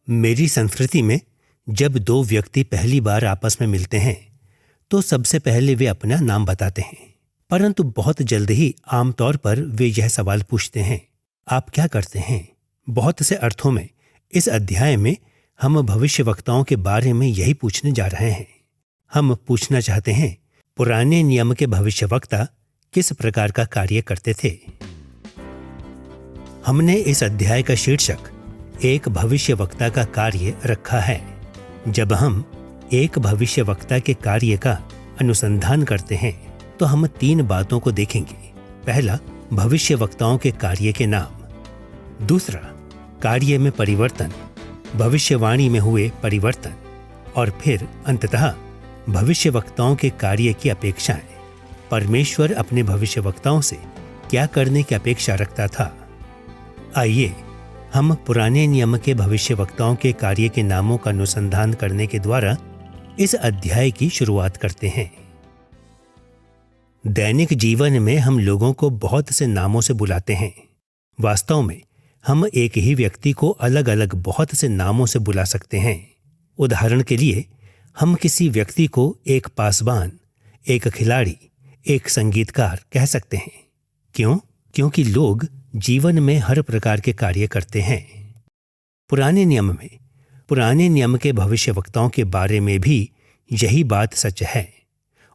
मेरी संस्कृति में जब दो व्यक्ति पहली बार आपस में मिलते हैं तो सबसे पहले वे अपना नाम बताते हैं, परंतु बहुत जल्द ही आमतौर पर वे यह सवाल पूछते हैं, आप क्या करते हैं? बहुत से अर्थों में इस अध्याय में हम भविष्यवक्ताओं के बारे में यही पूछने जा रहे हैं। हम पूछना चाहते हैं, पुराने नियम के भविष्यवक्ता किस प्रकार का कार्य करते थे? हमने इस अध्याय का शीर्षक एक भविष्यवक्ता का कार्य रखा है। जब हम एक भविष्यवक्ता के कार्य का अनुसंधान करते हैं तो हम 3 बातों को देखेंगे। पहला, भविष्यवक्ताओं के कार्य के नाम। दूसरा, कार्य में परिवर्तन, भविष्यवाणी में हुए परिवर्तन। और फिर अंततः भविष्यवक्ताओं के कार्य की अपेक्षाएं। परमेश्वर अपने भविष्यवक्ताओं से क्या करने की अपेक्षा रखता था? आइए हम पुराने नियम के भविष्यवक्ताओं के कार्य के नामों का अनुसंधान करने के द्वारा इस अध्याय की शुरुआत करते हैं। दैनिक जीवन में हम लोगों को बहुत से नामों से बुलाते हैं। वास्तव में हम एक ही व्यक्ति को अलग अलग बहुत से नामों से बुला सकते हैं। उदाहरण के लिए हम किसी व्यक्ति को एक पासबान, एक खिलाड़ी, एक संगीतकार कह सकते हैं। क्यों? क्योंकि लोग जीवन में हर प्रकार के कार्य करते हैं। पुराने नियम के भविष्यवक्ताओं के बारे में भी यही बात सच है।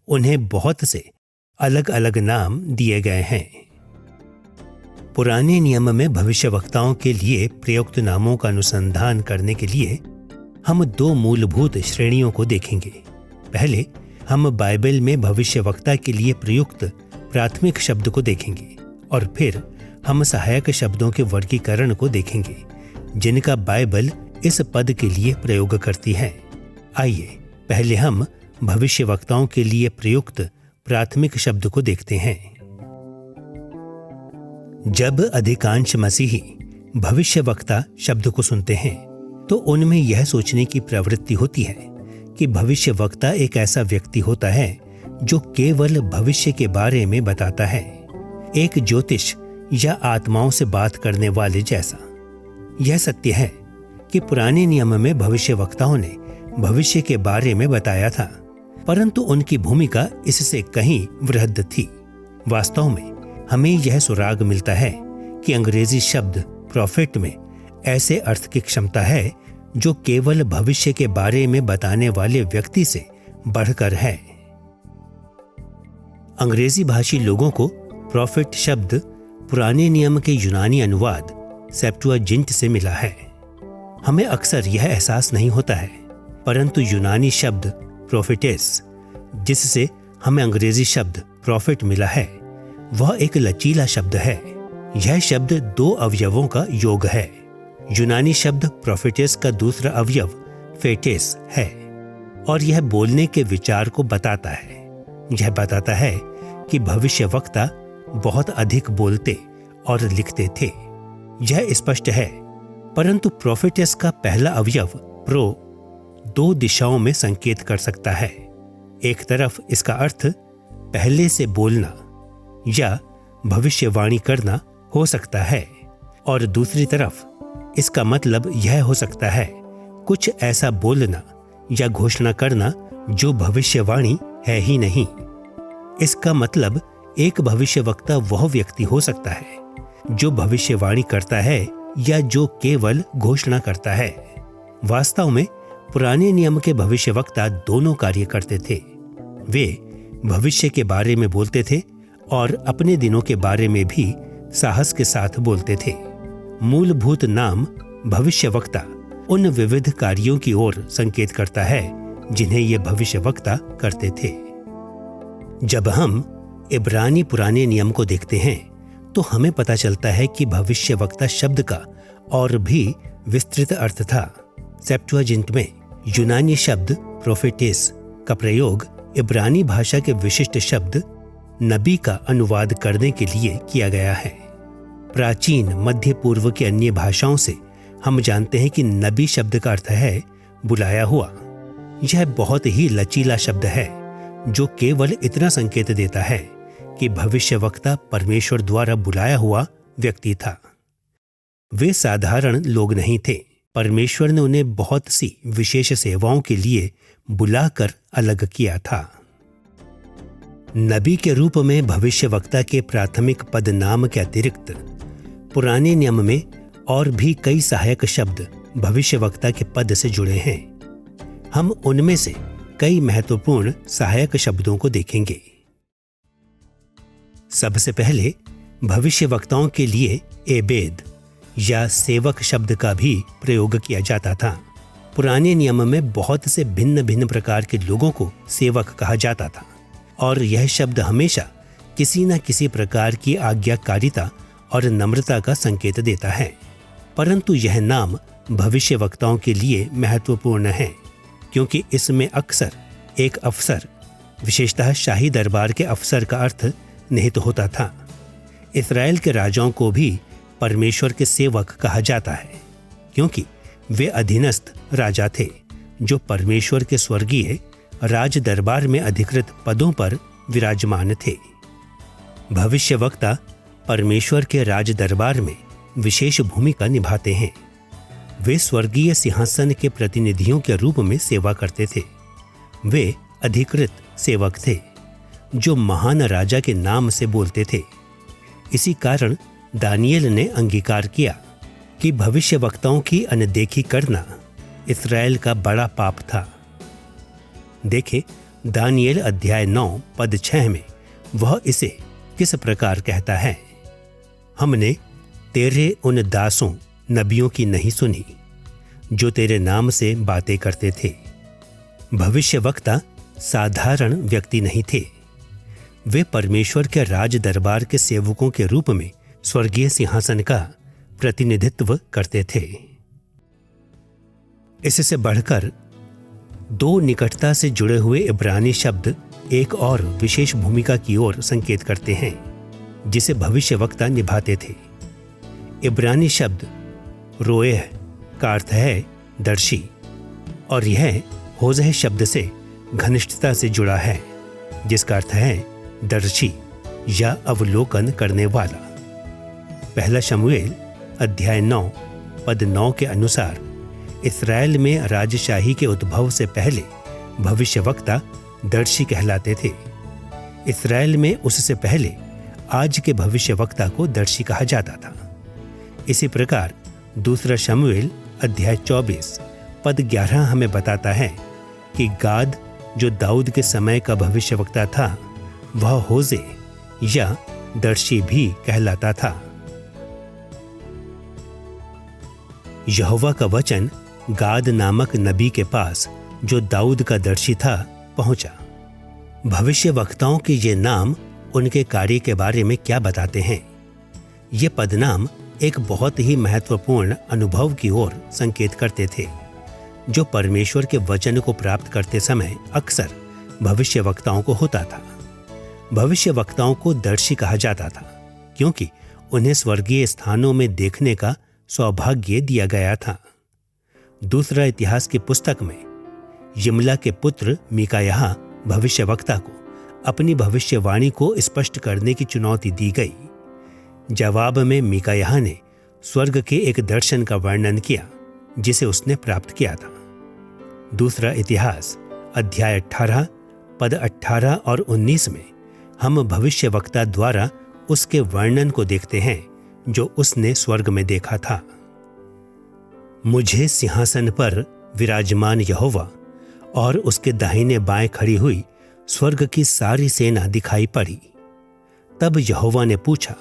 उन्हें बहुत से अलग अलग नाम दिए गए हैं। पुराने नियम में भविष्यवक्ताओं के लिए प्रयुक्त नामों का अनुसंधान करने के लिए हम 2 मूलभूत श्रेणियों को देखेंगे। पहले हम बाइबल में भविष्यवक्ता के लिए प्रयुक्त प्राथमिक शब्द को देखेंगे और फिर हम सहायक शब्दों के वर्गीकरण को देखेंगे जिनका बाइबल इस पद के लिए प्रयोग करती है। आइए पहले हम भविष्यवक्ताओं के लिए प्रयुक्त प्राथमिक शब्द को देखते हैं। जब अधिकांश मसीही भविष्यवक्ता शब्द को सुनते हैं तो उनमें यह सोचने की प्रवृत्ति होती है कि भविष्यवक्ता एक ऐसा व्यक्ति होता है जो केवल भविष्य के बारे में बताता है, एक ज्योतिष या आत्माओं से बात करने वाले जैसा। यह सत्य है कि पुराने नियम में भविष्यवक्ताओं ने भविष्य के बारे में बताया था, परंतु उनकी भूमिका इससे कहीं वृहद थी। वास्तव में हमें यह सुराग मिलता है कि अंग्रेजी शब्द प्रॉफिट में ऐसे अर्थ की क्षमता है जो केवल भविष्य के बारे में बताने वाले व्यक्ति से बढ़कर है। अंग्रेजी भाषी लोगों को प्रॉफिट शब्द पुराने नियम के यूनानी अनुवाद सेप्टुअजिंट से मिला है। हमें अक्सर यह एहसास नहीं होता है, परंतु यूनानी शब्द प्रोफेटेस, जिससे हमें अंग्रेजी शब्द प्रॉफिट मिला है, वह एक लचीला शब्द है। यह शब्द 2 अवयवों का योग है। यूनानी शब्द प्रोफेटेस का दूसरा अवयव फेटेस है और यह बोलने के विचार को बताता है। यह बताता है कि भविष्यवक्ता बहुत अधिक बोलते और लिखते थे। यह स्पष्ट है, परंतु प्रोफेटेस का पहला अवयव प्रो 2 दिशाओं में संकेत कर सकता है। एक तरफ इसका अर्थ पहले से बोलना या भविष्यवाणी करना हो सकता है और दूसरी तरफ इसका मतलब यह हो सकता है कुछ ऐसा बोलना या घोषणा करना जो भविष्यवाणी है ही नहीं। इसका मतलब एक भविष्यवक्ता वह व्यक्ति हो सकता है जो भविष्यवाणी करता है या जो केवल घोषणा करता है। वास्तव में पुराने नियम के भविष्यवक्ता दोनों कार्य करते थे। वे भविष्य के बारे में बोलते थे और अपने दिनों के बारे में भी साहस के साथ बोलते थे। मूलभूत नाम भविष्यवक्ता उन विविध कार्यों की ओर संकेत करता है जिन्हें ये भविष्यवक्ता करते थे। जब हम इब्रानी पुराने नियम को देखते हैं तो हमें पता चलता है कि भविष्यवक्ता शब्द का और भी विस्तृत अर्थ था। सेप्टुअजिंट में यूनानी शब्द प्रोफेटेस का प्रयोग इब्रानी भाषा के विशिष्ट शब्द नबी का अनुवाद करने के लिए किया गया है। प्राचीन मध्य पूर्व के अन्य भाषाओं से हम जानते हैं कि नबी शब्द का अर्थ है बुलाया हुआ। यह बहुत ही लचीला शब्द है जो केवल इतना संकेत देता है कि भविष्यवक्ता परमेश्वर द्वारा बुलाया हुआ व्यक्ति था। वे साधारण लोग नहीं थे, परमेश्वर ने उन्हें बहुत सी विशेष सेवाओं के लिए बुलाकर अलग किया था। नबी के रूप में भविष्यवक्ता के प्राथमिक पद नाम के अतिरिक्त पुराने नियम में और भी कई सहायक शब्द भविष्यवक्ता के पद से जुड़े हैं। हम उनमें से कई महत्वपूर्ण सहायक शब्दों को देखेंगे। सबसे पहले भविष्यवक्ताओं के लिए एबेद या सेवक शब्द का भी प्रयोग किया जाता था। पुराने नियम में बहुत से भिन्न भिन्न प्रकार के लोगों को सेवक कहा जाता था और यह शब्द हमेशा किसी न किसी प्रकार की आज्ञाकारिता और नम्रता का संकेत देता है। परंतु यह नाम भविष्यवक्ताओं के लिए महत्वपूर्ण है क्योंकि इसमें अक्सर एक अफसर, विशेषतः शाही दरबार के अफसर का अर्थ निहित होता था। इस्राएल के राजाओं को भी परमेश्वर के सेवक कहा जाता है क्योंकि वे अधीनस्थ राजा थे जो परमेश्वर के स्वर्गीय राज दरबार में अधिकृत पदों पर विराजमान थे। भविष्यवक्ता परमेश्वर के राज दरबार में विशेष भूमिका निभाते हैं। वे स्वर्गीय सिंहासन के प्रतिनिधियों के रूप में सेवा करते थे। वे अधिकृत सेवक थे जो महान राजा के नाम से बोलते थे। इसी कारण दानियेल ने अंगीकार किया कि भविष्यवक्ताओं की अनदेखी करना इस्राएल का बड़ा पाप था। देखें दानियेल अध्याय 9 पद 6 में वह इसे किस प्रकार कहता है। हमने तेरे उन दासों नबियों की नहीं सुनी जो तेरे नाम से बातें करते थे। भविष्यवक्ता साधारण व्यक्ति नहीं थे। वे परमेश्वर के राज दरबार के सेवकों के रूप में स्वर्गीय सिंहासन का प्रतिनिधित्व करते थे। इससे बढ़कर दो निकटता से जुड़े हुए इब्रानी शब्द एक और विशेष भूमिका की ओर संकेत करते हैं जिसे भविष्यवक्ता निभाते थे। इब्रानी शब्द रोएह का अर्थ है दर्शी और यह होज़ह शब्द से घनिष्ठता से जुड़ा है जिसका अर्थ है दर्शी या अवलोकन करने वाला। पहला शमूएल अध्याय 9 पद 9 के अनुसार इस्राएल में राजशाही के उद्भव से पहले भविष्यवक्ता दर्शी कहलाते थे। इस्राएल में उससे पहले आज के भविष्यवक्ता को दर्शी कहा जाता था। इसी प्रकार दूसरा शमूएल अध्याय 24 पद 11 हमें बताता है कि गाद जो दाऊद के समय का भविष्यवक्ता था वह होज़े या दर्शी भी कहलाता था। यहोवा का वचन गाद नामक नबी के पास जो दाऊद का दर्शी था पहुंचा। भविष्यवक्ताओं के ये नाम उनके कार्य के बारे में क्या बताते हैं? ये पदनाम एक बहुत ही महत्वपूर्ण अनुभव की ओर संकेत करते थे जो परमेश्वर के वचन को प्राप्त करते समय अक्सर भविष्यवक्ताओं को होता था। भविष्यवक्ताओं को दर्शी कहा जाता था क्योंकि उन्हें स्वर्गीय स्थानों में देखने का सौभाग्य दिया गया था। दूसरा इतिहास की पुस्तक में यिमला के पुत्र मीकायाह भविष्यवक्ता को अपनी भविष्यवाणी को स्पष्ट करने की चुनौती दी गई। जवाब में मीकायाह ने स्वर्ग के एक दर्शन का वर्णन किया जिसे उसने प्राप्त किया था। दूसरा इतिहास अध्याय 18 पद 18 और 19 में हम भविष्यवक्ता द्वारा उसके वर्णन को देखते हैं जो उसने स्वर्ग में देखा था। मुझे सिंहासन पर विराजमान यहोवा और उसके दाहिने बाएं खड़ी हुई स्वर्ग की सारी सेना दिखाई पड़ी। तब यहोवा ने पूछा,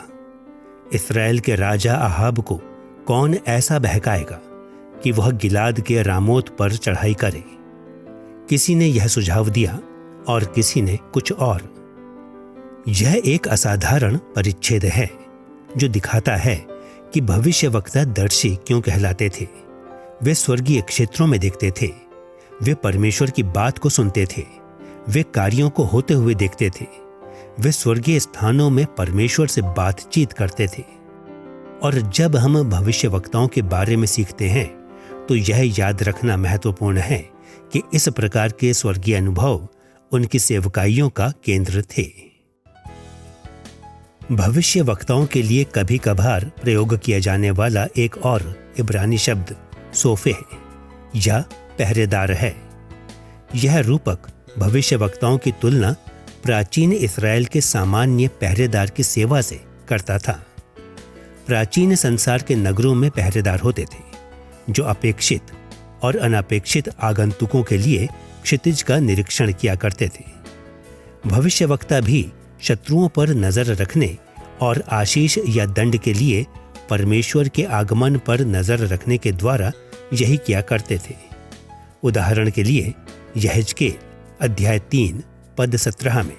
इस्राएल के राजा अहाब को कौन ऐसा बहकाएगा कि वह गिलाद के रामोत पर चढ़ाई करे? किसी ने यह सुझाव दिया और किसी ने कुछ और। यह एक असाधारण परिच्छेद है जो दिखाता है कि भविष्यवक्ता दर्शी क्यों कहलाते थे। वे स्वर्गीय क्षेत्रों में देखते थे, वे परमेश्वर की बात को सुनते थे, वे कार्यों को होते हुए देखते थे, वे स्वर्गीय स्थानों में परमेश्वर से बातचीत करते थे। और जब हम भविष्यवक्ताओं के बारे में सीखते हैं तो यह याद रखना महत्वपूर्ण है कि इस प्रकार के स्वर्गीय अनुभव उनकी सेवकाइयों का केंद्र थे। भविष्यवक्ताओं के लिए कभी कभार प्रयोग किया जाने वाला एक और इब्रानी शब्द सोफे या पहरेदार है। यह रूपक भविष्यवक्ताओं की तुलना प्राचीन इस्राएल के सामान्य पहरेदार की सेवा से करता था। प्राचीन संसार के नगरों में पहरेदार होते थे जो अपेक्षित और अनपेक्षित आगंतुकों के लिए क्षितिज का निरीक्षण किया करते थे। भविष्यवक्ता भी शत्रुओं पर नजर रखने और आशीष या दंड के लिए परमेश्वर के आगमन पर नजर रखने के द्वारा यही किया करते थे। उदाहरण के लिए यहेजकेल अध्याय 3 पद 17 में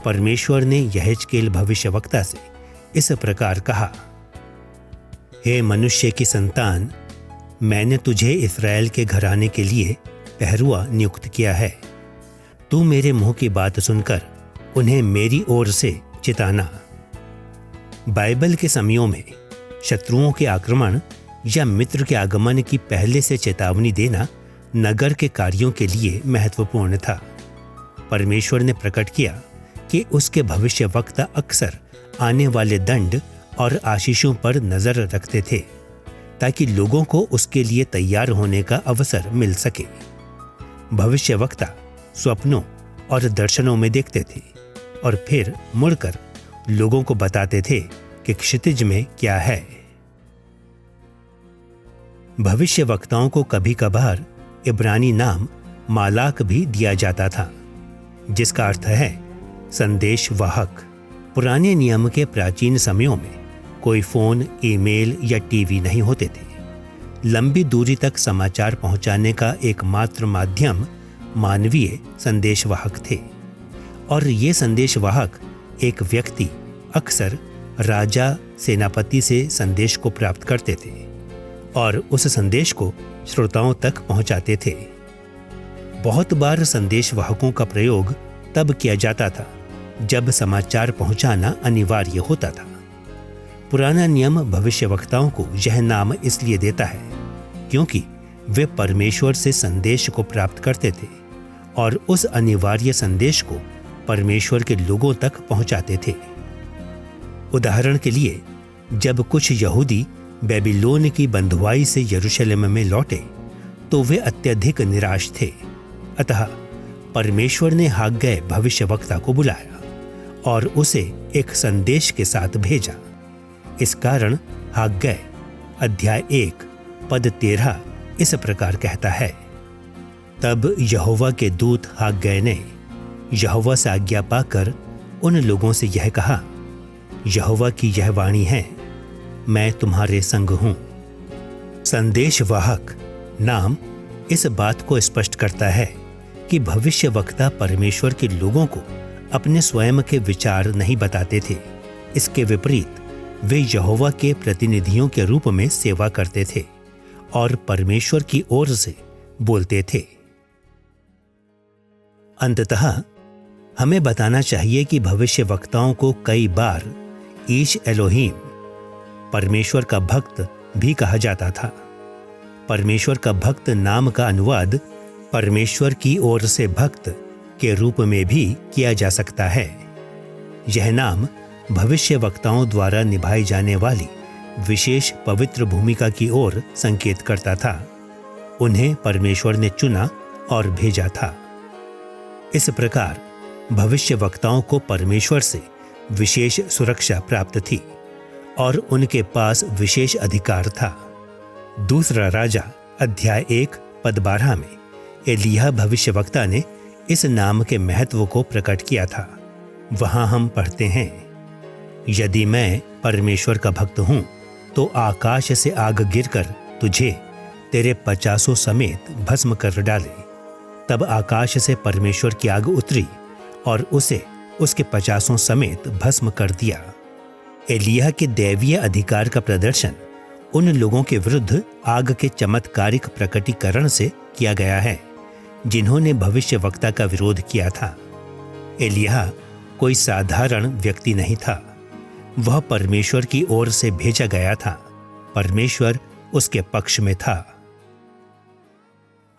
परमेश्वर ने यहेजकेल भविष्यवक्ता से इस प्रकार कहा, हे मनुष्य की संतान, मैंने तुझे इस्राएल के घराने के लिए पहरुआ नियुक्त किया है। तू मेरे मुंह की बात सुनकर उन्हें मेरी ओर से चिताना। बाइबल के समयों में शत्रुओं के आक्रमण या मित्र के आगमन की पहले से चेतावनी देना नगर के कार्यों के लिए महत्वपूर्ण था। परमेश्वर ने प्रकट किया कि उसके भविष्यवक्ता अक्सर आने वाले दंड और आशीषों पर नजर रखते थे ताकि लोगों को उसके लिए तैयार होने का अवसर मिल सके। भविष्यवक्ता स्वप्नों और दर्शनों में देखते थे और फिर मुड़कर लोगों को बताते थे कि क्षितिज में क्या है। भविष्यवक्ताओं को कभी कभार इब्रानी नाम मालाक भी दिया जाता था, जिसका अर्थ है संदेश वाहक। पुराने नियम के प्राचीन समयों में कोई फोन, ईमेल या टीवी नहीं होते थे। लंबी दूरी तक समाचार पहुंचाने का एकमात्र माध्यम मानवीय संदेशवाहक थे और ये संदेशवाहक एक व्यक्ति, अक्सर राजा, सेनापति से संदेश को प्राप्त करते थे और उस संदेश को श्रोताओं तक पहुंचाते थे। बहुत बार संदेशवाहकों का प्रयोग तब किया जाता था जब समाचार पहुंचाना अनिवार्य होता था। पुराना नियम भविष्यवक्ताओं को यह नाम इसलिए देता है क्योंकि वे परमेश्वर से संदेश को प्राप्त करते थे और उस अनिवार्य संदेश को परमेश्वर के लोगों तक पहुंचाते थे। उदाहरण के लिए, जब कुछ यहूदी बेबीलोन की बंधुआई से यरूशलेम में लौटे तो वे अत्यधिक निराश थे। अतः परमेश्वर ने हाग्गै भविष्यवक्ता को बुलाया और उसे एक संदेश के साथ भेजा। इस कारण हाग्गै अध्याय 1 पद 13 इस प्रकार कहता है, तब यहोवा के दूत हाग्गै ने यहोवा से आज्ञा पाकर उन लोगों से यह कहा, यहोवा की यह वाणी है, मैं तुम्हारे संग हूं। संदेशवाहक नाम इस बात को स्पष्ट करता है कि भविष्यवक्ता परमेश्वर के लोगों को अपने स्वयं के विचार नहीं बताते थे। इसके विपरीत वे यहोवा के प्रतिनिधियों के रूप में सेवा करते थे और परमेश्वर की ओर से बोलते थे। अंततः हमें बताना चाहिए कि भविष्यवक्ताओं को कई बार ईश एलोहीम, परमेश्वर का भक्त भी कहा जाता था। परमेश्वर का भक्त नाम का अनुवाद परमेश्वर की ओर से भक्त के रूप में भी किया जा सकता है। यह नाम भविष्यवक्ताओं द्वारा निभाई जाने वाली विशेष पवित्र भूमिका की ओर संकेत करता था। उन्हें परमेश्वर ने चुना और भेजा था। इस प्रकार भविष्यवक्ताओं को परमेश्वर से विशेष सुरक्षा प्राप्त थी और उनके पास विशेष अधिकार था। दूसरा राजा अध्याय 1 पद 12 में एलिय्याह भविष्यवक्ता ने इस नाम के महत्व को प्रकट किया था। वहां हम पढ़ते हैं, यदि मैं परमेश्वर का भक्त हूं तो आकाश से आग गिरकर तुझे तेरे 50 समेत भस्म कर डाले। तब आकाश से परमेश्वर की आग उतरी और उसे उसके 50 समेत भस्म कर दिया। एलिय्याह के दैवीय अधिकार का प्रदर्शन उन लोगों के विरुद्ध आग के चमत्कारिक प्रकटीकरण से किया गया है जिन्होंने भविष्यवक्ता का विरोध किया था। एलिय्याह कोई साधारण व्यक्ति नहीं था, वह परमेश्वर की ओर से भेजा गया था। परमेश्वर उसके पक्ष में था।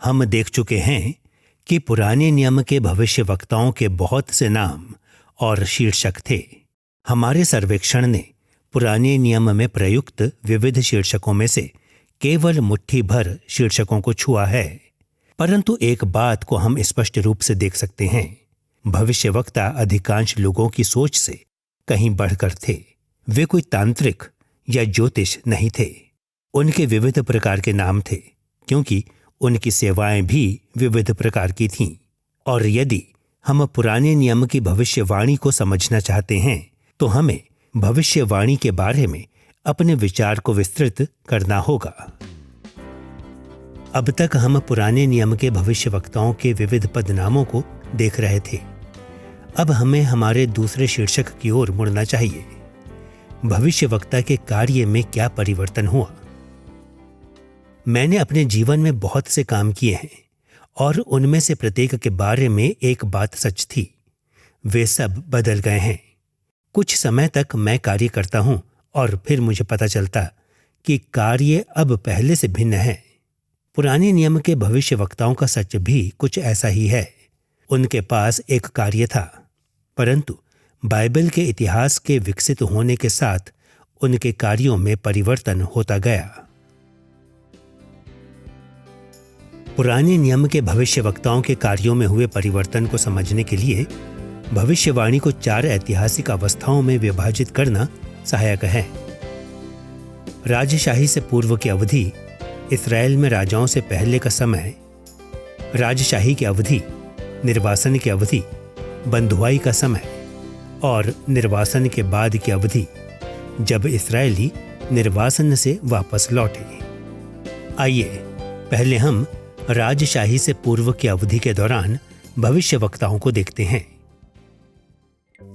हम देख चुके हैं कि पुराने नियम के भविष्यवक्ताओं के बहुत से नाम और शीर्षक थे। हमारे सर्वेक्षण ने पुराने नियम में प्रयुक्त विविध शीर्षकों में से केवल मुट्ठी भर शीर्षकों को छुआ है, परंतु एक बात को हम स्पष्ट रूप से देख सकते हैं। भविष्यवक्ता अधिकांश लोगों की सोच से कहीं बढ़कर थे। वे कोई तांत्रिक या ज्योतिष नहीं थे। उनके विविध प्रकार के नाम थे, क्योंकि उनकी सेवाएं भी विविध प्रकार की थीं। और यदि हम पुराने नियम की भविष्यवाणी को समझना चाहते हैं तो हमें भविष्यवाणी के बारे में अपने विचार को विस्तृत करना होगा। अब तक हम पुराने नियम के भविष्यवक्ताओं के विविध पदनामों को देख रहे थे। अब हमें हमारे दूसरे शीर्षक की ओर मुड़ना चाहिए। भविष्यवक्ता के कार्य में क्या परिवर्तन हुआ? मैंने अपने जीवन में बहुत से काम किए हैं और उनमें से प्रत्येक के बारे में एक बात सच थी, वे सब बदल गए हैं। कुछ समय तक मैं कार्य करता हूं और फिर मुझे पता चलता कि कार्य अब पहले से भिन्न है। पुराने नियम के भविष्यवक्ताओं का सच भी कुछ ऐसा ही है। उनके पास एक कार्य था, परंतु बाइबल के इतिहास के विकसित होने के साथ उनके कार्यों में परिवर्तन होता गया। पुराने नियम के भविष्यवक्ताओं के कार्यों में हुए परिवर्तन को समझने के लिए भविष्यवाणी को 4 ऐतिहासिक अवस्थाओं में विभाजित करना सहायक है। राजशाही से पूर्व की अवधि, इस्राएल में राजाओं से पहले का समय, राजशाही की अवधि, निर्वासन की अवधि, बंधुआई का समय और निर्वासन के बाद की अवधि, जब इस्राएली निर्वासन से वापस लौटे। आइए पहले हम राजशाही से पूर्व की अवधि के दौरान भविष्यवक्ताओं को देखते हैं।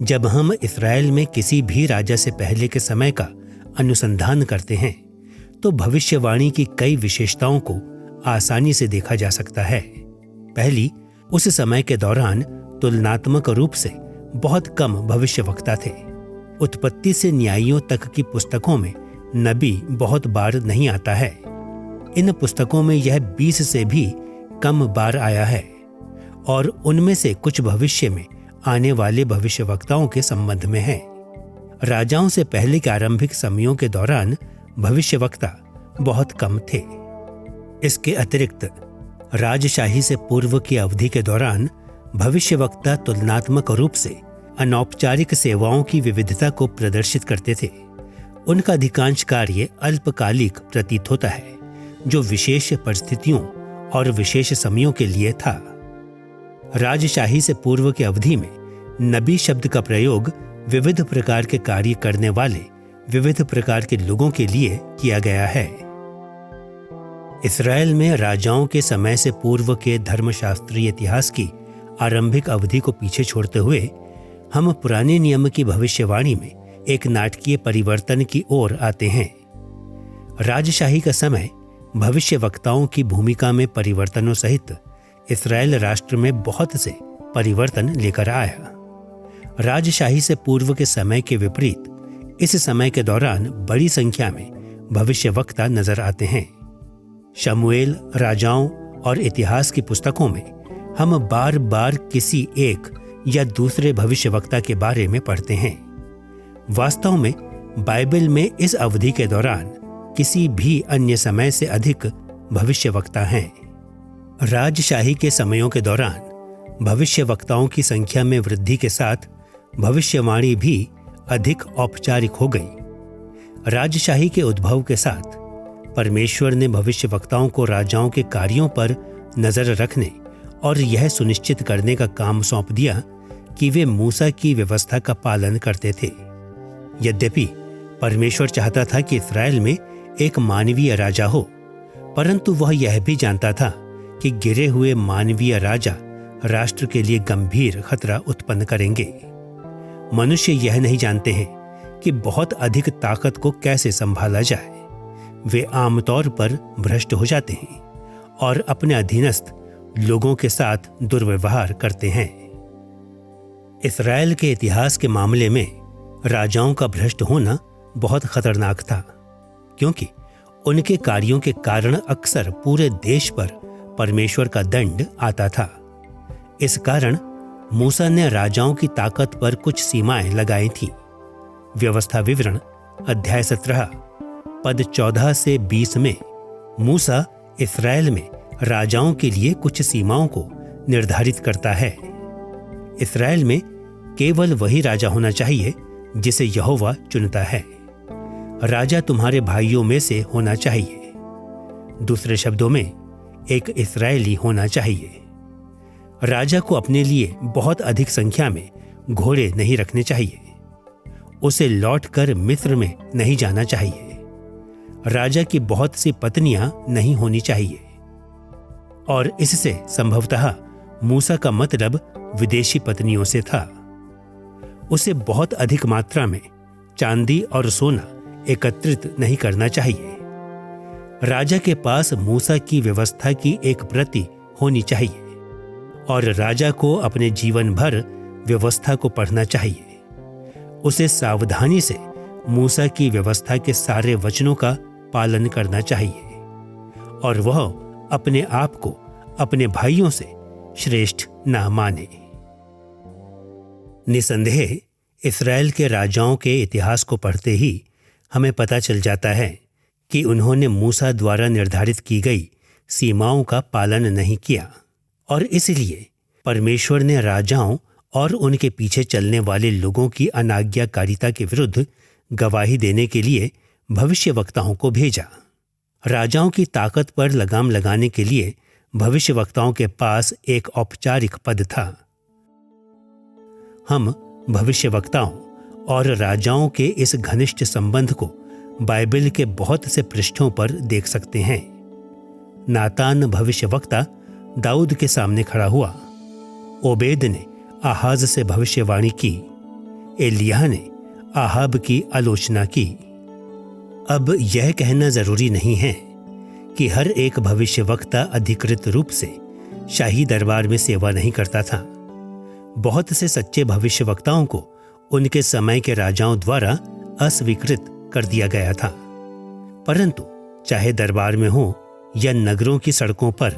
जब हम इस्राएल में किसी भी राजा से पहले के समय का अनुसंधान करते हैं तो भविष्यवाणी की कई विशेषताओं को आसानी से देखा जा सकता है। पहली, उस समय के दौरान तुलनात्मक रूप से बहुत कम भविष्यवक्ता थे। उत्पत्ति से न्यायियों तक की पुस्तकों में नबी बहुत बार नहीं आता है। इन पुस्तकों में यह 20 से भी कम बार आया है और उनमें से कुछ भविष्य में आने वाले भविष्यवक्ताओं के संबंध में है। राजाओं से पहले के आरंभिक समयों के दौरान भविष्यवक्ता बहुत कम थे। इसके अतिरिक्त राजशाही से पूर्व की अवधि के दौरान भविष्यवक्ता तुलनात्मक रूप से अनौपचारिक सेवाओं की विविधता को प्रदर्शित करते थे। उनका अधिकांश कार्य अल्पकालिक प्रतीत होता है, जो विशेष परिस्थितियों और विशेष समयों के लिए था। राजशाही से पूर्व की अवधि में नबी शब्द का प्रयोग विविध प्रकार के कार्य करने वाले विविध प्रकार के लोगों के लिए किया गया है। इस्राएल में राजाओं के समय से पूर्व के धर्मशास्त्रीय इतिहास की आरंभिक अवधि को पीछे छोड़ते हुए हम पुराने नियम की भविष्यवाणी में एक नाटकीय परिवर्तन की ओर आते हैं। राजशाही का समय भविष्यवक्ताओं की भूमिका में परिवर्तनों सहित इस्राएल राष्ट्र में बहुत से परिवर्तन लेकर आया। राजशाही से पूर्व के समय के विपरीत इस समय के दौरान बड़ी संख्या में भविष्यवक्ता नजर आते हैं। शमूएल, राजाओं और इतिहास की पुस्तकों में हम बार बार किसी एक या दूसरे भविष्यवक्ता के बारे में पढ़ते हैं। वास्तव में बाइबल में इस अवधि के दौरान किसी भी अन्य समय से अधिक भविष्यवक्ता हैं। राजशाही के समयों के दौरान भविष्यवक्ताओं की संख्या में वृद्धि के साथ भविष्यवाणी भी अधिक औपचारिक हो गई। राजशाही के उद्भव के साथ परमेश्वर ने भविष्यवक्ताओं को राजाओं के कार्यों पर नजर रखने और यह सुनिश्चित करने का काम सौंप दिया कि वे मूसा की व्यवस्था का पालन करते थे। यद्यपि परमेश्वर चाहता था कि इस्राएल में एक मानवीय राजा हो, परंतु वह यह भी जानता था कि गिरे हुए मानवीय राजा राष्ट्र के लिए गंभीर खतरा उत्पन्न करेंगे। मनुष्य यह नहीं जानते हैं कि बहुत अधिक ताकत को कैसे संभाला जाए। वे आमतौर पर भ्रष्ट हो जाते हैं और अपने अधीनस्थ लोगों के साथ दुर्व्यवहार करते हैं। इस्राएल के इतिहास के मामले में राजाओं का भ्रष्ट होना बहुत खतरनाक था, क्योंकि उनके कार्यों के कारण अक्सर पूरे देश पर परमेश्वर का दंड आता था। इस कारण मूसा ने राजाओं की ताकत पर कुछ सीमाएं लगाई थीं। व्यवस्था विवरण अध्याय 17 पद 14 से 20 में मूसा इस्राएल में राजाओं के लिए कुछ सीमाओं को निर्धारित करता है। इस्राएल में केवल वही राजा होना चाहिए जिसे यहोवा चुनता है। राजा तुम्हारे भाइयों में से होना चाहिए। दूसरे शब्दों में, एक इस्राएली होना चाहिए। राजा को अपने लिए बहुत अधिक संख्या में घोड़े नहीं रखने चाहिए। उसे लौटकर मिस्र में नहीं जाना चाहिए। राजा की बहुत सी पत्नियां नहीं होनी चाहिए। और इससे संभवतः मूसा का मतलब विदेशी पत्नियों से था। उसे बहुत अधिक मात्रा में चांदी और सोना एकत्रित नहीं करना चाहिए। राजा के पास मूसा की व्यवस्था की एक प्रति होनी चाहिए और राजा को अपने जीवन भर व्यवस्था को पढ़ना चाहिए। उसे सावधानी से मूसा की व्यवस्था के सारे वचनों का पालन करना चाहिए और वह अपने आप को अपने भाइयों से श्रेष्ठ ना माने। निसंदेह इस्राएल के राजाओं के इतिहास को पढ़ते ही हमें पता चल जाता है कि उन्होंने मूसा द्वारा निर्धारित की गई सीमाओं का पालन नहीं किया और इसलिए परमेश्वर ने राजाओं और उनके पीछे चलने वाले लोगों की अनाज्ञाकारिता के विरुद्ध गवाही देने के लिए भविष्यवक्ताओं को भेजा। राजाओं की ताकत पर लगाम लगाने के लिए भविष्यवक्ताओं के पास एक औपचारिक पद था। हम भविष्यवक्ताओं और राजाओं के इस घनिष्ठ संबंध को बाइबल के बहुत से पृष्ठों पर देख सकते हैं। नातान भविष्यवक्ता दाऊद के सामने खड़ा हुआ। ओबेद ने आहाज से भविष्यवाणी की। एलिय्याह ने आहाब की आलोचना की। अब यह कहना जरूरी नहीं है कि हर एक भविष्यवक्ता अधिकृत रूप से शाही दरबार में सेवा नहीं करता था। बहुत से सच्चे भविष्यवक्ताओं को उनके समय के राजाओं द्वारा अस्वीकृत कर दिया गया था। परंतु चाहे दरबार में हो या नगरों की सड़कों पर,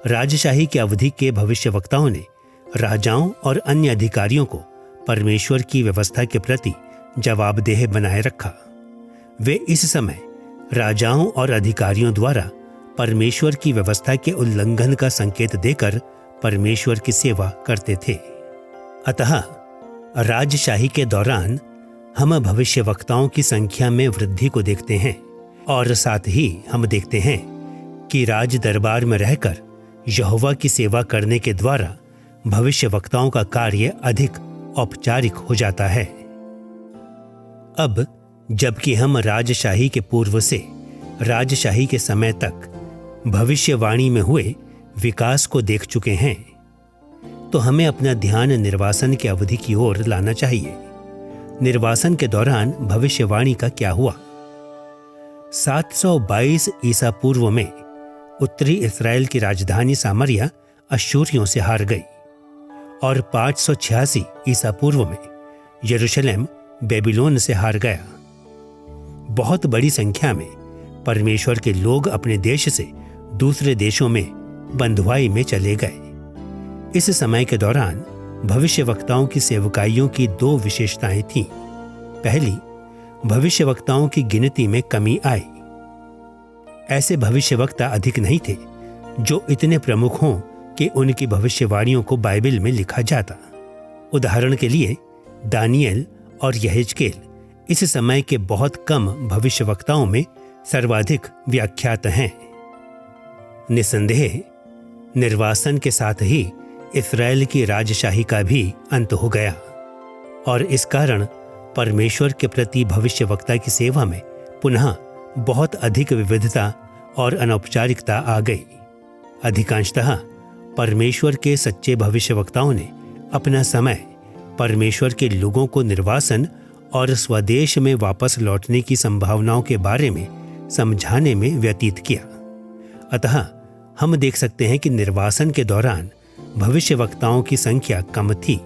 राजशाही की अवधि के भविष्यवक्ताओं ने राजाओं और अन्य अधिकारियों को परमेश्वर की व्यवस्था के प्रति जवाबदेह बनाए रखा। वे इस समय राजाओं और अधिकारियों द्वारा परमेश्वर की व्यवस्था के उल्लंघन का संकेत देकर परमेश्वर की सेवा करते थे। अतः राजशाही के दौरान हम भविष्यवक्ताओं की संख्या में वृद्धि को देखते हैं और साथ ही हम देखते हैं कि राज दरबार में रहकर यहोवा की सेवा करने के द्वारा भविष्यवक्ताओं का कार्य अधिक औपचारिक हो जाता है। अब जबकि हम राजशाही के पूर्व से राजशाही के समय तक भविष्यवाणी में हुए विकास को देख चुके हैं, तो हमें अपना ध्यान निर्वासन की अवधि की ओर लाना चाहिए। निर्वासन के दौरान भविष्यवाणी का क्या हुआ? 722 ईसा पूर्व में उत्तरी इस्राएल की राजधानी सामरिया अश्शूरियों से हार गई और 586 ईसा पूर्व में यरूशलेम बेबीलोन से हार गया। बहुत बड़ी संख्या में परमेश्वर के लोग अपने देश से दूसरे देशों में बंधुआई में चले गए। इस समय के दौरान भविष्यवक्ताओं की सेवकाइयों की दो विशेषताएं थीं। पहली, भविष्यवक्ताओं की गिनती में कमी आई। ऐसे भविष्यवक्ता अधिक नहीं थे जो इतने प्रमुख हों कि उनकी भविष्यवाणियों को बाइबल में लिखा जाता। उदाहरण के लिए दानियल और यहेजकेल इस समय के बहुत कम भविष्यवक्ताओं में सर्वाधिक व्याख्यात हैं। निसंदेह निर्वासन के साथ ही इस्राएल की राजशाही का भी अंत हो गया और इस कारण परमेश्वर के प्रति भविष्यवक्ता की सेवा में पुनः बहुत अधिक विविधता और अनौपचारिकता आ गई। अधिकांशतः परमेश्वर के सच्चे भविष्यवक्ताओं ने अपना समय परमेश्वर के लोगों को निर्वासन और स्वदेश में वापस लौटने की संभावनाओं के बारे में समझाने में व्यतीत किया। अतः हम देख सकते हैं कि निर्वासन के दौरान भविष्यवक्ताओं की संख्या कम थी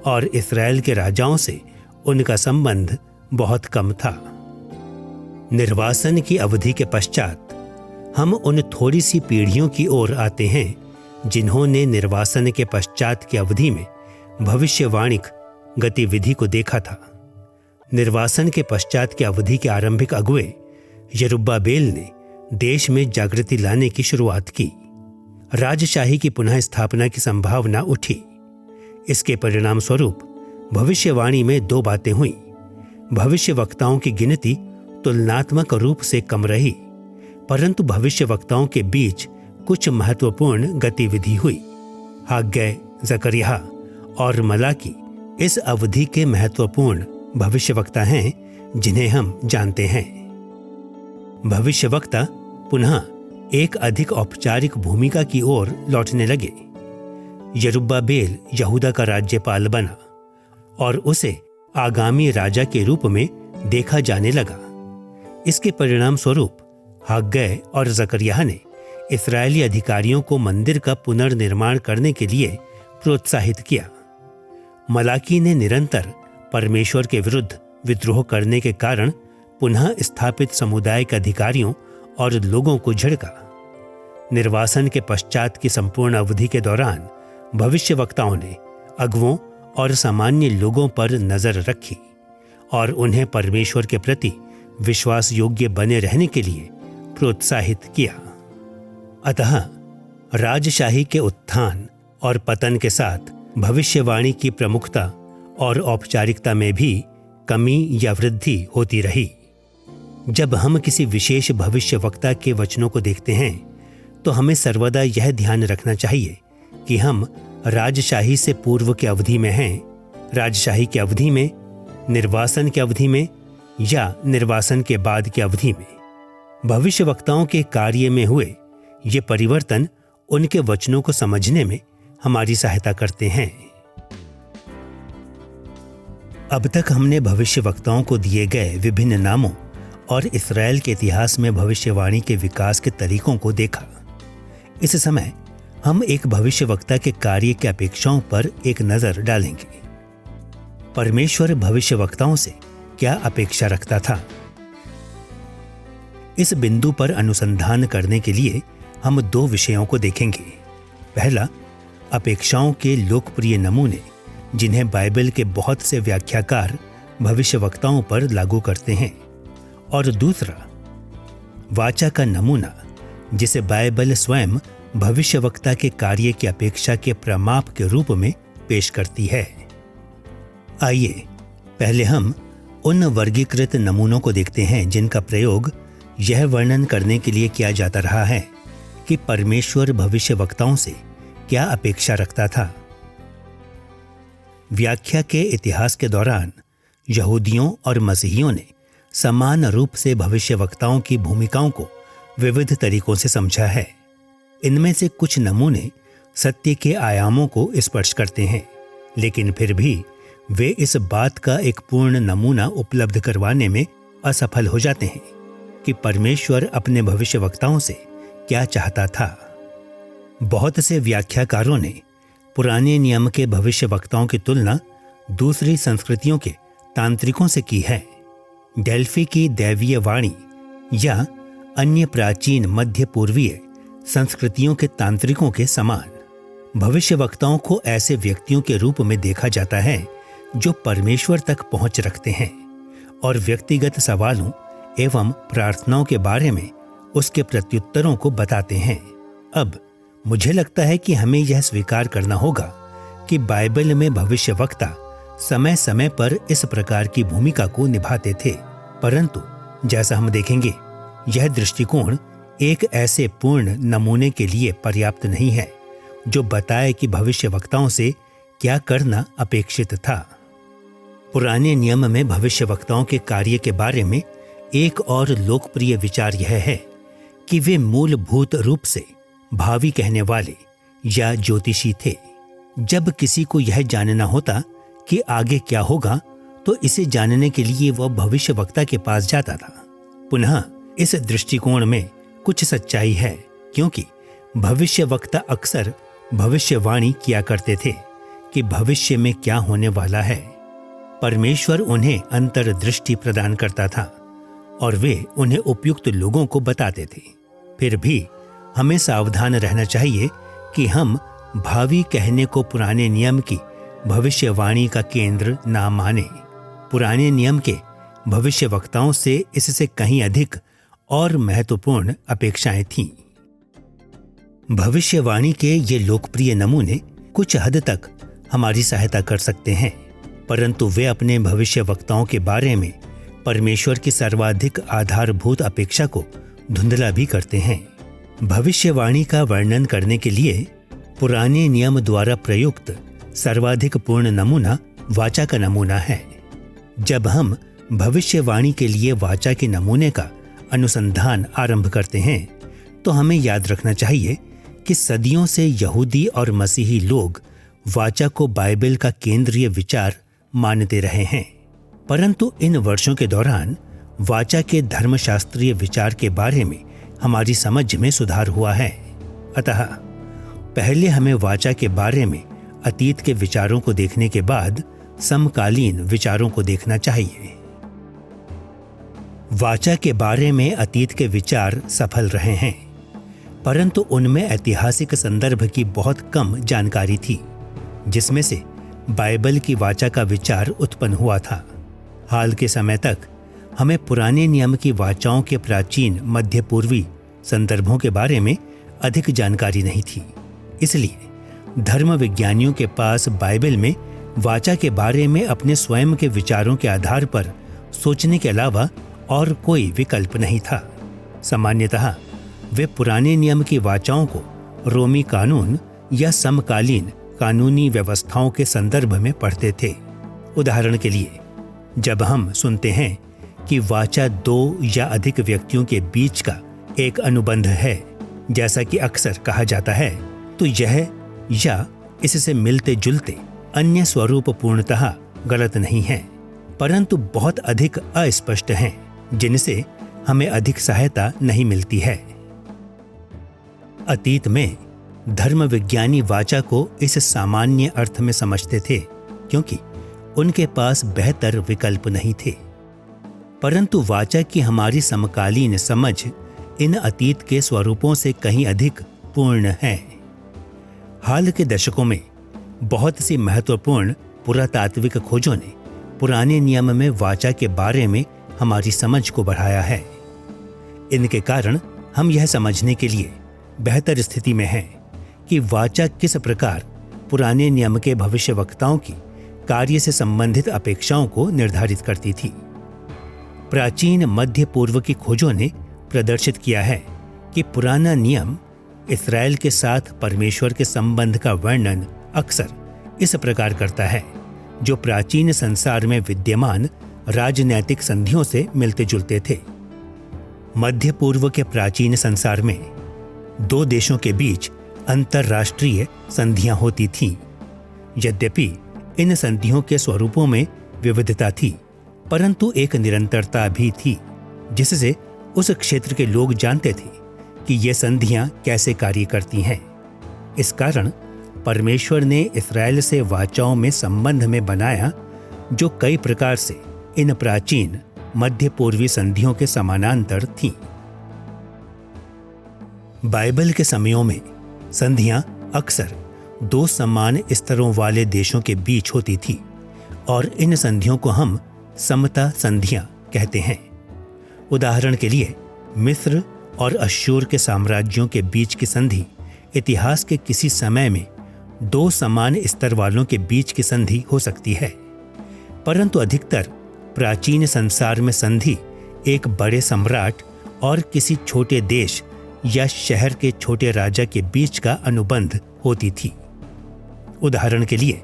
और इस्राएल के राजाओं से उनका संबंध बहुत कम था। निर्वासन की अवधि के पश्चात हम उन थोड़ी सी पीढ़ियों की ओर आते हैं जिन्होंने निर्वासन के पश्चात की अवधि में भविष्यवाणिक गतिविधि को देखा था। निर्वासन के पश्चात की अवधि के आरंभिक अगुए यरुब्बाबेल ने देश में जागृति लाने की शुरुआत की। राजशाही की पुनः स्थापना की संभावना उठी। इसके परिणाम स्वरूप भविष्यवाणी में दो बातें हुई। भविष्यवक्ताओं की गिनती तुलनात्मक रूप से कम रही, परंतु भविष्यवक्ताओं के बीच कुछ महत्वपूर्ण गतिविधि हुई। हाग्गै, जकरिया और मलाकी इस अवधि के महत्वपूर्ण भविष्यवक्ता हैं जिन्हें हम जानते हैं। भविष्यवक्ता पुनः एक अधिक औपचारिक भूमिका की ओर लौटने लगे। यरुब्बाबेल यहूदा का राज्यपाल बना और उसे आगामी राजा के रूप में देखा जाने लगा। इसके परिणाम स्वरूप हाग्गै और जकरिया ने इस्राएली अधिकारियों को मंदिर का पुनर्निर्माण करने के लिए प्रोत्साहित किया। मलाकी ने निरंतर परमेश्वर के विरुद्ध विद्रोह करने के कारण पुनः स्थापित समुदाय के अधिकारियों और लोगों को झिड़का। निर्वासन के पश्चात की संपूर्ण अवधि के दौरान भविष्यवक्ताओं ने अगुओं और सामान्य लोगों पर नजर रखी और उन्हें परमेश्वर के प्रति विश्वास योग्य बने रहने के लिए प्रोत्साहित किया। अतः राजशाही के उत्थान और पतन के साथ भविष्यवाणी की प्रमुखता और औपचारिकता में भी कमी या वृद्धि होती रही। जब हम किसी विशेष भविष्यवक्ता के वचनों को देखते हैं तो हमें सर्वदा यह ध्यान रखना चाहिए कि हम राजशाही से पूर्व की अवधि में हैं, राजशाही की अवधि में, निर्वासन की अवधि में या निर्वासन के बाद की अवधि में। भविष्यवक्ताओं के कार्य में हुए ये परिवर्तन उनके वचनों को समझने में हमारी सहायता करते हैं। अब तक हमने भविष्यवक्ताओं को दिए गए विभिन्न नामों और इस्राएल के इतिहास में भविष्यवाणी के विकास के तरीकों को देखा। इस समय हम एक भविष्यवक्ता के कार्य की अपेक्षाओं पर एक नजर डालेंगे। परमेश्वर भविष्यवक्ताओं से क्या अपेक्षा रखता था? इस बिंदु पर अनुसंधान करने के लिए हम दो विषयों को देखेंगे। पहला, अपेक्षाओं के लोकप्रिय नमूने जिन्हें बाइबल के बहुत से व्याख्याकार भविष्यवक्ताओं पर लागू करते हैं, और दूसरा, वाचा का नमूना जिसे बाइबल स्वयं भविष्यवक्ता के कार्य की अपेक्षा के प्रमाप के रूप में पेश करती है। आइए पहले हम उन वर्गीकृत नमूनों को देखते हैं जिनका प्रयोग यह वर्णन करने के लिए किया जाता रहा है कि परमेश्वर भविष्यवक्ताओं से क्या अपेक्षा रखता था। व्याख्या के इतिहास के दौरान यहूदियों और मसीहियों ने समान रूप से भविष्यवक्ताओं की भूमिकाओं को विविध तरीकों से समझा है। इनमें से कुछ नमूने सत्य के आयामों को स्पर्श करते हैं, लेकिन फिर भी वे इस बात का एक पूर्ण नमूना उपलब्ध करवाने में असफल हो जाते हैं कि परमेश्वर अपने भविष्यवक्ताओं से क्या चाहता था। बहुत से व्याख्याकारों ने पुराने नियम के भविष्यवक्ताओं की तुलना दूसरी संस्कृतियों के तांत्रिकों से की है। डेल्फी की दैवीय वाणी या अन्य प्राचीन मध्य पूर्वीय संस्कृतियों के तांत्रिकों के समान भविष्यवक्ताओं को ऐसे व्यक्तियों के रूप में देखा जाता है जो परमेश्वर तक पहुंच रखते हैं और व्यक्तिगत सवालों एवं प्रार्थनाओं के बारे में उसके प्रत्युत्तरों को बताते हैं। अब मुझे लगता है कि हमें यह स्वीकार करना होगा कि बाइबल में भविष्यवक्ता समय समय पर इस प्रकार की भूमिका को निभाते थे, परंतु जैसा हम देखेंगे यह दृष्टिकोण एक ऐसे पूर्ण नमूने के लिए पर्याप्त नहीं है जो बताए कि भविष्यवक्ताओं से क्या करना अपेक्षित था। पुराने नियम में भविष्यवक्ताओं के कार्य के बारे में एक और लोकप्रिय विचार यह है कि वे मूलभूत रूप से भावी कहने वाले या ज्योतिषी थे। जब किसी को यह जानना होता कि आगे क्या होगा तो इसे जानने के लिए वह भविष्यवक्ता के पास जाता था। पुनः इस दृष्टिकोण में कुछ सच्चाई है, क्योंकि भविष्यवक्ता अक्सर भविष्यवाणी किया करते थे कि भविष्य में क्या होने वाला है। परमेश्वर उन्हें अंतर्दृष्टि प्रदान करता था और वे उन्हें उपयुक्त लोगों को बताते थे। फिर भी हमें सावधान रहना चाहिए कि हम भावी कहने को पुराने नियम की भविष्यवाणी का केंद्र ना माने। पुराने नियम के भविष्यवक्ताओं से इससे कहीं अधिक और महत्वपूर्ण अपेक्षाएं थीं। भविष्यवाणी के ये लोकप्रिय नमूने कुछ हद तक हमारी सहायता कर सकते हैं, परंतु वे अपने भविष्यवक्ताओं के बारे में परमेश्वर की सर्वाधिक आधारभूत अपेक्षा को धुंधला भी करते हैं। भविष्यवाणी का वर्णन करने के लिए पुराने नियम द्वारा प्रयुक्त सर्वाधिक पूर्ण नमूना वाचा का नमूना है। जब हम भविष्यवाणी के लिए वाचा के नमूने का अनुसंधान आरंभ करते हैं तो हमें याद रखना चाहिए कि सदियों से यहूदी और मसीही लोग वाचा को बाइबल का केंद्रीय विचार मानते रहे हैं, परंतु इन वर्षों के दौरान वाचा के धर्मशास्त्रीय विचार के बारे में हमारी समझ में सुधार हुआ है। अतः पहले हमें वाचा के बारे में अतीत के विचारों को देखने के बाद समकालीन विचारों को देखना चाहिए। वाचा के बारे में अतीत के विचार सफल रहे हैं, परंतु उनमें ऐतिहासिक संदर्भ की बहुत कम जानकारी थी, जिसमें से बाइबल की वाचा का विचार उत्पन्न हुआ था। हाल के समय तक हमें पुराने नियम की वाचाओं के प्राचीन मध्य पूर्वी संदर्भों के बारे में अधिक जानकारी नहीं थी। इसलिए धर्म विज्ञानियों के पास बाइबल में वाचा के बारे में अपने स्वयं के विचारों के आधार पर सोचने के अलावा और कोई विकल्प नहीं था। सामान्यतः वे पुराने नियम की वाचाओं को रोमी कानून या समकालीन कानूनी व्यवस्थाओं के संदर्भ में पढ़ते थे। उदाहरण के लिए, जब हम सुनते हैं कि वाचा दो या अधिक व्यक्तियों के बीच का एक अनुबंध है, जैसा कि अक्सर कहा जाता है, तो यह या इससे मिलते जुलते अन्य स्वरूप पूर्णतः गलत नहीं है, परंतु बहुत अधिक अस्पष्ट हैं, जिनसे हमें अधिक सहायता नहीं मिलती है। अतीत में धर्म विज्ञानी वाचा को इस सामान्य अर्थ में समझते थे क्योंकि उनके पास बेहतर विकल्प नहीं थे, परंतु वाचा की हमारी समकालीन समझ इन अतीत के स्वरूपों से कहीं अधिक पूर्ण है। हाल के दशकों में बहुत सी महत्वपूर्ण पुरातात्विक खोजों ने पुराने नियम में वाचा के बारे में हमारी समझ को बढ़ाया है। इनके कारण हम यह समझने के लिए बेहतर स्थिति में हैं कि वाचा किस प्रकार पुराने नियम के भविष्यवक्ताओं की कार्य से संबंधित अपेक्षाओं को निर्धारित करती थी। प्राचीन मध्य पूर्व की खोजों ने प्रदर्शित किया है कि पुराना नियम इस्राएल के साथ परमेश्वर के संबंध का वर्णन अक्सर इस प्रकार करता है, जो प्राचीन संसार में विद्यमान राजनैतिक संधियों से मिलते जुलते थे। मध्य पूर्व के प्राचीन संसार में दो देशों के बीच अंतर्राष्ट्रीय संधियां होती थीं। यद्यपि इन संधियों के स्वरूपों में विविधता थी, परंतु एक निरंतरता भी थी, जिससे उस क्षेत्र के लोग जानते थे कि ये संधियां कैसे कार्य करती हैं। इस कारण परमेश्वर ने इस्राएल से वाचाओं में संबंध में बनाया, जो कई प्रकार से इन प्राचीन मध्य पूर्वी संधियों के समानांतर थीं। बाइबल के समयों में संधियां अक्सर दो समान स्तरों वाले देशों के बीच होती थी और इन संधियों को हम समता संधियां कहते हैं। उदाहरण के लिए, मिस्र और अश्शूर के साम्राज्यों के बीच की संधि इतिहास के किसी समय में दो समान स्तर वालों के बीच की संधि हो सकती है, परंतु अधिकतर प्राचीन संसार में संधि एक बड़े सम्राट और किसी छोटे देश या शहर के छोटे राजा के बीच का अनुबंध होती थी। उदाहरण के लिए,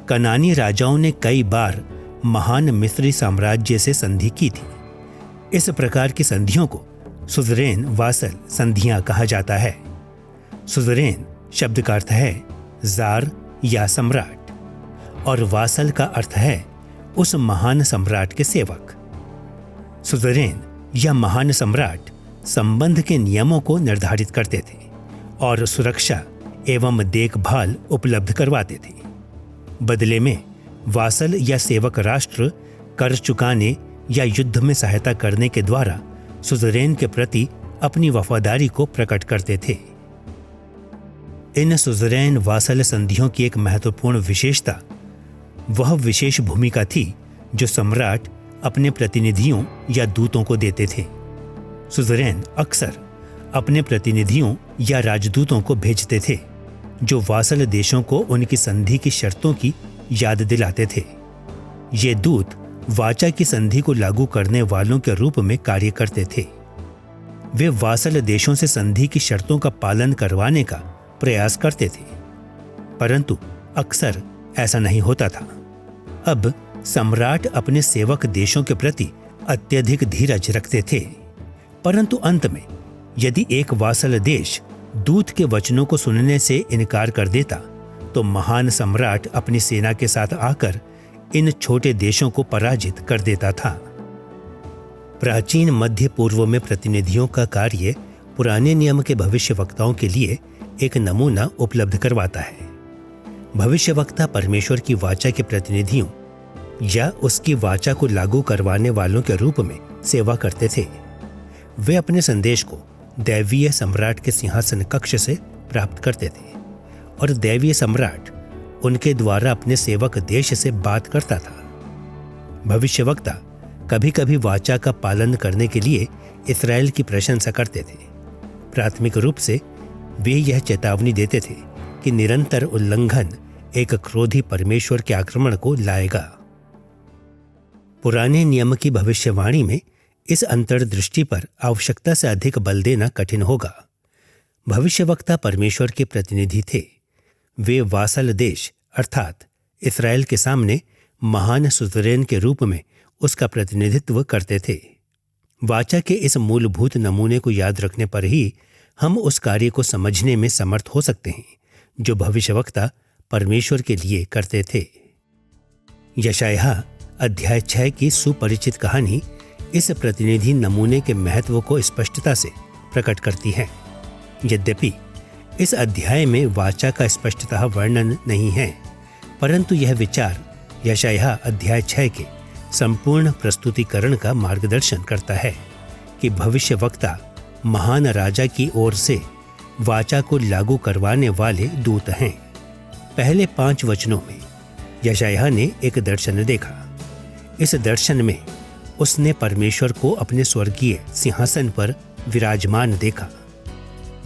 कनानी राजाओं ने कई बार महान मिस्री साम्राज्य से संधि की थी। इस प्रकार की संधियों को सुज़रेन वासल संधियां कहा जाता है। सुज़रेन शब्द का अर्थ है जार या सम्राट, और वासल का अर्थ है उस महान सम्राट के सेवक। सुज़रेन या महान सम्राट संबंध के नियमों को निर्धारित करते थे और सुरक्षा एवं देखभाल उपलब्ध करवाते थे। बदले में वासल या सेवक राष्ट्र कर चुकाने या युद्ध में सहायता करने के द्वारा सुज़रेन के प्रति अपनी वफादारी को प्रकट करते थे। इन सुज़रेन वासल संधियों की एक महत्वपूर्ण विशेषता वह विशेष भूमिका थी जो सम्राट अपने प्रतिनिधियों या दूतों को देते थे। सुज़रैन अक्सर अपने प्रतिनिधियों या राजदूतों को भेजते थे जो वासल देशों को उनकी संधि की शर्तों की याद दिलाते थे। ये दूत वाचा की संधि को लागू करने वालों के रूप में कार्य करते थे। वे वासल देशों से संधि की शर्तों का पालन करवाने का प्रयास करते थे, परंतु अक्सर ऐसा नहीं होता था। अब सम्राट अपने सेवक देशों के प्रति अत्यधिक धीरज रखते थे, परंतु अंत में यदि एक वासल देश दूत के वचनों को सुनने से इनकार कर देता तो महान सम्राट अपनी सेना के साथ आकर इन छोटे देशों को पराजित कर देता था। प्राचीन मध्य पूर्व में प्रतिनिधियों का कार्य पुराने नियम के भविष्यवक्ताओं के लिए एक नमूना उपलब्ध करवाता है। भविष्यवक्ता परमेश्वर की वाचा के प्रतिनिधियों या उसकी वाचा को लागू करवाने वालों के रूप में सेवा करते थे। वे अपने संदेश को दैवीय सम्राट के सिंहासन कक्ष से प्राप्त करते थे और दैवीय सम्राट उनके द्वारा अपने सेवक देश से बात करता था। भविष्यवक्ता कभी कभी वाचा का पालन करने के लिए इस्राएल की प्रशंसा करते थे। प्राथमिक रूप से वे यह चेतावनी देते थे कि निरंतर उल्लंघन एक क्रोधी परमेश्वर के आक्रमण को लाएगा। पुराने नियम की भविष्यवाणी में इस अंतर्दृष्टि पर आवश्यकता से अधिक बल देना कठिन होगा। भविष्यवक्ता परमेश्वर के प्रतिनिधि थे। वे वासल देश अर्थात इस्राएल के सामने महान सुज़रैन के रूप में उसका प्रतिनिधित्व करते थे। वाचा के इस मूलभूत नमूने को याद रखने पर ही हम उस कार्य को समझने में समर्थ हो सकते हैं जो भविष्यवक्ता परमेश्वर के लिए करते थे। यशायाह अध्याय 6 की सुपरिचित कहानी इस प्रतिनिधि नमूने के महत्व को स्पष्टता से प्रकट करती है। यद्यपि इस अध्याय में वाचा का स्पष्टतः वर्णन नहीं है, परंतु यह विचार यशायाह अध्याय 6 के संपूर्ण प्रस्तुतिकरण का मार्गदर्शन करता है कि भविष्यवक्ता महान राजा की ओर से वाचा को लागू करवाने वाले दूत हैं। पहले 5 वचनों में यशायाह ने एक दर्शन देखा। इस दर्शन में उसने परमेश्वर को अपने स्वर्गीय सिंहासन पर विराजमान देखा।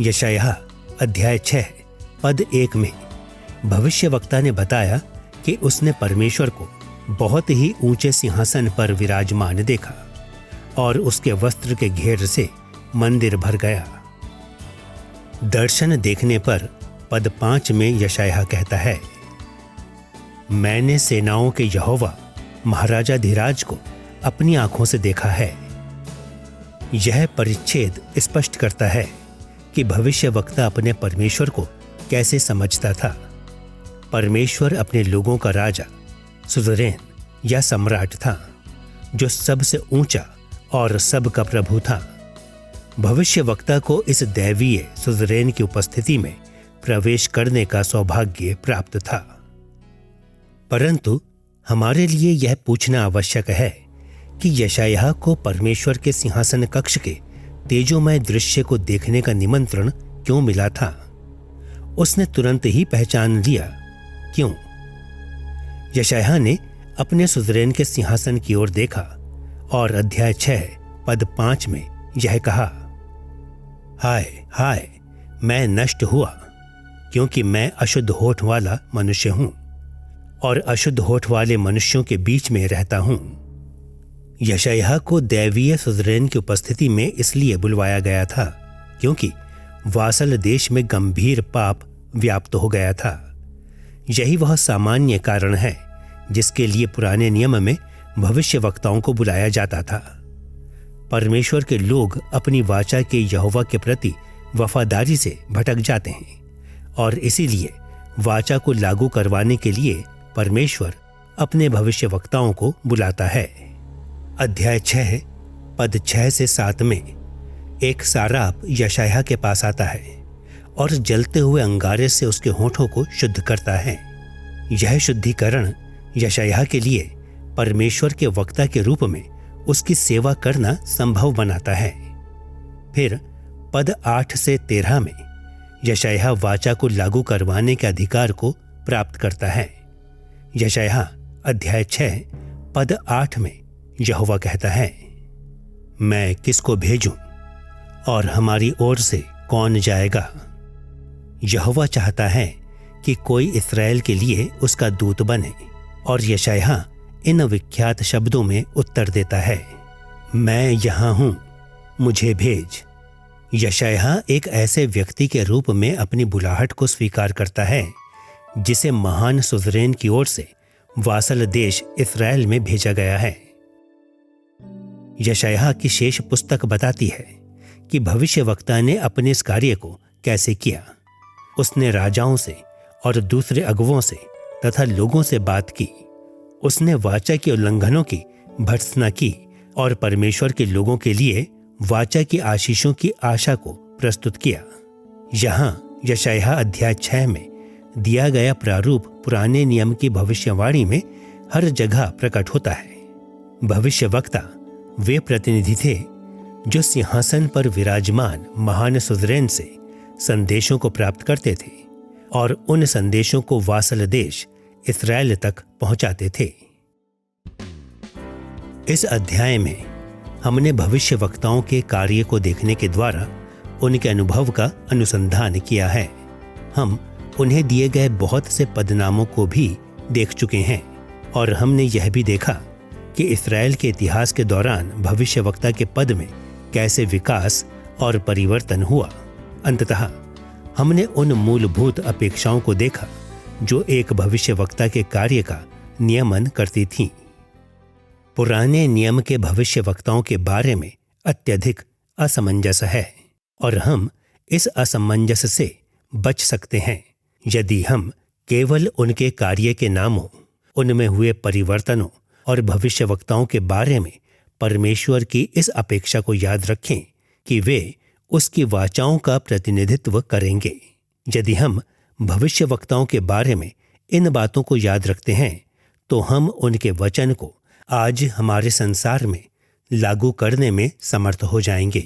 यशायाह अध्याय 6 पद 1 में भविष्यवक्ता ने बताया कि उसने परमेश्वर को बहुत ही ऊंचे सिंहासन पर विराजमान देखा और उसके वस्त्र के घेर से मंदिर भर गया। दर्शन देखने पर पद 5 में यशायाह कहता है, मैंने सेनाओं के यहोवा महाराजा धीराज को अपनी आंखों से देखा है। यह परिच्छेद स्पष्ट करता है कि भविष्यवक्ता अपने परमेश्वर को कैसे समझता था। परमेश्वर अपने लोगों का राजा, सुज़रैन या सम्राट था जो सबसे ऊंचा और सबका प्रभु था। भविष्यवक्ता को इस दैवीय सुज़रैन की उपस्थिति में प्रवेश करने का सौभाग्य प्राप्त था। परंतु हमारे लिए यह पूछना आवश्यक है कि यशायाह को परमेश्वर के सिंहासन कक्ष के तेजोमय दृश्य को देखने का निमंत्रण क्यों मिला था? उसने तुरंत ही पहचान लिया। क्यों? यशायाह ने अपने सुज़रैन के सिंहासन की ओर देखा और अध्याय 6 पद 5 में यह कहा, हाय हाय, मैं नष्ट हुआ क्योंकि मैं अशुद्ध होठ वाला मनुष्य हूं और अशुद्ध होठ वाले मनुष्यों के बीच में रहता हूं। यशायाह को दैवीय सुज़रैन की उपस्थिति में इसलिए बुलवाया गया था क्योंकि वासल देश में गंभीर पाप व्याप्त हो गया था। यही वह सामान्य कारण है जिसके लिए पुराने नियम में भविष्यवक्ताओं को बुलाया जाता था। परमेश्वर के लोग अपनी वाचा के यहोवा के प्रति वफादारी से भटक जाते हैं और इसीलिए वाचा को लागू करवाने के लिए परमेश्वर अपने भविष्यवक्ताओं को बुलाता है। अध्याय 6 पद 6 से 7 में एक साराप यशायाह के पास आता है और जलते हुए अंगारे से उसके होठों को शुद्ध करता है। यह शुद्धिकरण यशायाह के लिए परमेश्वर के वक्ता के रूप में उसकी सेवा करना संभव बनाता है। फिर पद 8 से 13 में यशायाह वाचा को लागू करवाने के अधिकार को प्राप्त करता है। यशायाह अध्याय 6 पद 8 में यहोवा कहता है, मैं किसको भेजूं और हमारी ओर से कौन जाएगा? यहोवा चाहता है कि कोई इस्राएल के लिए उसका दूत बने, और यशायाह इन विख्यात शब्दों में उत्तर देता है, मैं यहाँ हूँ, मुझे भेज। यशायाह एक ऐसे व्यक्ति के रूप में अपनी बुलाहट को स्वीकार करता है जिसे महान सुजरेन की ओर से वासल देश इस्राएल में भेजा गया है। यशायाह की शेष पुस्तक बताती है कि भविष्यवक्ता ने अपने इस कार्य को कैसे किया। उसने राजाओं से और दूसरे अगुवों से तथा लोगों से बात की। उसने वाचा के उल्लंघनों की भर्त्सना की और परमेश्वर के लोगों के लिए वाचा की आशीषों की आशा को प्रस्तुत किया। यहाँ यशायाह अध्याय 6 में दिया गया प्रारूप पुराने नियम की भविष्यवाणी में हर जगह प्रकट होता है। भविष्यवक्ता वे प्रतिनिधि थे जो सिंहासन पर विराजमान महान सुजरेन से संदेशों को प्राप्त करते थे और उन संदेशों को वासल देश इस्राएल तक पहुंचाते थे। इस अध्याय में हमने भविष्यवक्ताओं के कार्य को देखने के द्वारा उनके अनुभव का अनुसंधान किया है। हम उन्हें दिए गए बहुत से पदनामों को भी देख चुके हैं और हमने यह भी देखा कि इस्राएल के इतिहास के दौरान भविष्यवक्ता के पद में कैसे विकास और परिवर्तन हुआ। अंततः हमने उन मूलभूत अपेक्षाओं को देखा जो एक भविष्यवक्ता के कार्य का नियमन करती थीं। पुराने नियम के भविष्यवक्ताओं के बारे में अत्यधिक असमंजस है और हम इस असमंजस से बच सकते हैं यदि हम केवल उनके कार्य के नामों, उनमें हुए परिवर्तनों और भविष्यवक्ताओं के बारे में परमेश्वर की इस अपेक्षा को याद रखें कि वे उसकी वाचाओं का प्रतिनिधित्व करेंगे। यदि हम भविष्यवक्ताओं के बारे में इन बातों को याद रखते हैं तो हम उनके वचन को आज हमारे संसार में लागू करने में समर्थ हो जाएंगे।